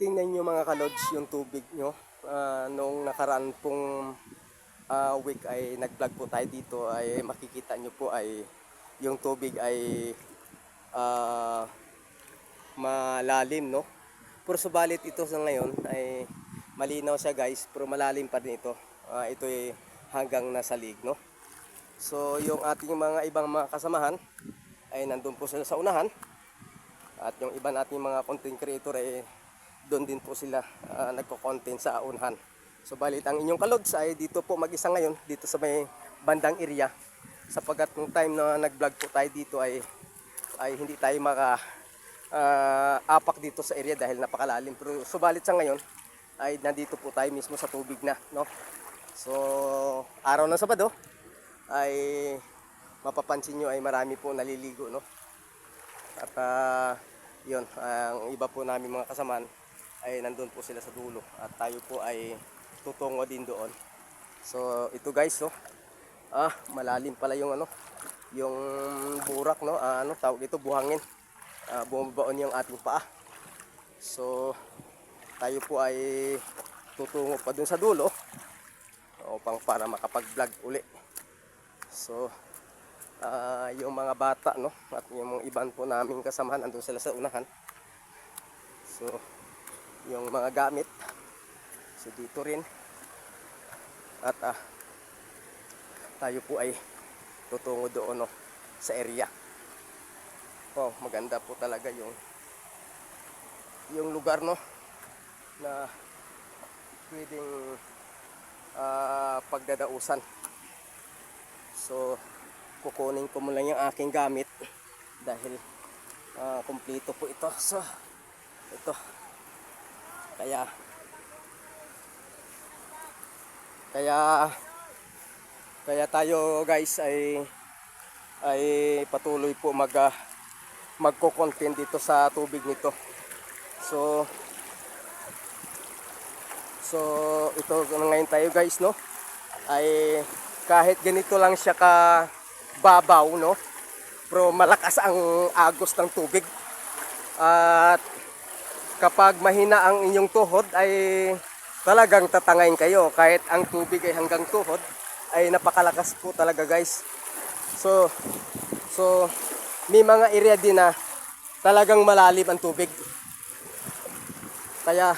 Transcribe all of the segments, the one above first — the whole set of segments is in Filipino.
tingnan nyo mga kalods yung tubig nyo. Noong nakaraan pong week ay nag-vlog po tayo dito, ay makikita nyo po ay yung tubig ay malalim, no? Pero subalit ito sa ngayon ay malinaw siya guys, pero malalim pa din ito. Ito ay hanggang nasa lig, no? So yung ating mga ibang mga kasamahan ay nandun po sila sa unahan. At yung iba nating mga content creator ay doon din po sila nagko-content sa unahan. So balit ang inyong kalods ay dito po mag-isa ngayon dito sa may bandang area, sapagkat nung time na nag-vlog po tayo dito ay hindi tayo apak dito sa area dahil napakalalim. Pero subalit sa ngayon ay nandito po tayo mismo sa tubig na, no? So araw ng Sabado ay mapapansin nyo ay marami po naliligo, no? At yun, ang iba po namin mga kasamaan ay nandun po sila sa dulo at tayo po ay tutungo din doon. So ito guys, no? Malalim pala yung yung burak, no? Tawag ito buhangin. Bumabaon yung ating paa. So tayo po ay tutungo pa dun sa dulo upang para makapag-vlog uli. So yung mga bata, no, at yung mga iban po naming kasamahan andun sila sa unahan. So yung mga gamit so dito rin. At tayo po ay tutungo doon, no, sa area. Maganda po talaga yung lugar, no, na pwedeng pagdadausan. So kukunin ko muna yung aking gamit dahil kumpleto po ito. So ito, kaya tayo guys ay patuloy po magko-content dito sa tubig nito. So ito ngayon tayo guys, no, ay kahit ganito lang siya ka babaw, no, pero malakas ang agos ng tubig. At kapag mahina ang inyong tuhod ay talagang tatangayin kayo. Kahit ang tubig ay hanggang tuhod ay napakalakas po talaga guys. So may mga area din na talagang malalim ang tubig. Kaya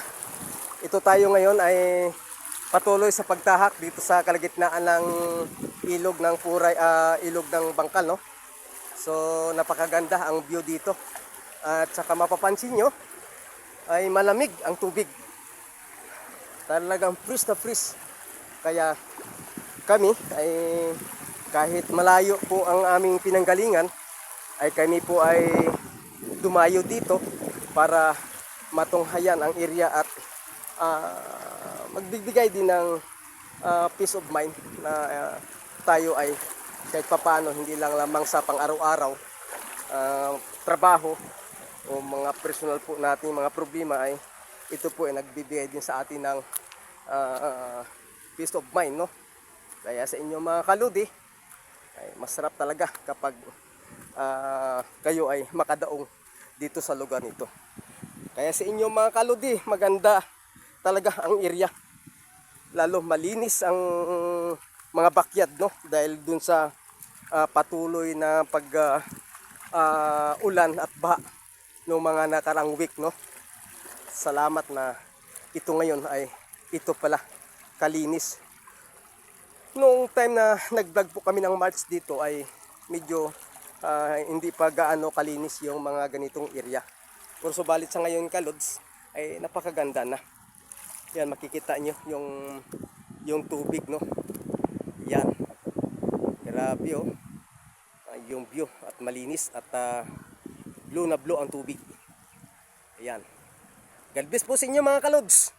ito tayo ngayon ay patuloy sa pagtahak dito sa kalagitnaan ng ilog ng Puray, ilog ng Bangkal, no? So napakaganda ang view dito. At saka mapapansin nyo ay malamig ang tubig. Talagang freeze na freeze. Kaya kami ay kahit malayo po ang aming pinanggalingan ay kami po ay dumayo dito para matunghayan ang area at magbibigay din ng peace of mind na tayo ay kahit papano hindi lang lamang sa pang-araw-araw trabaho o mga personal po natin mga problema ay ito po ay nagbibigay din sa atin ng peace of mind, no? Kaya sa inyo mga kaludi ay masarap talaga kapag kayo ay makadaong dito sa lugar nito. Kaya sa inyo mga kaludi, maganda talaga ang area. Lalo malinis ang mga bakyard, no? Dahil dun sa patuloy na ulan at baha noong mga nakarang week, no? Salamat na ito ngayon ay ito pala kalinis. Noong time na nag-vlog po kami ng March dito ay medyo hindi pa gaano kalinis yung mga ganitong area. Pero subalit sa ngayon kalods ay napakaganda na. Yan, makikita nyo yung tubig, no? Yan. Grabe, oh. Yung view at malinis at blue na blue ang tubig. Ayan. God bless po sa inyo mga kalods.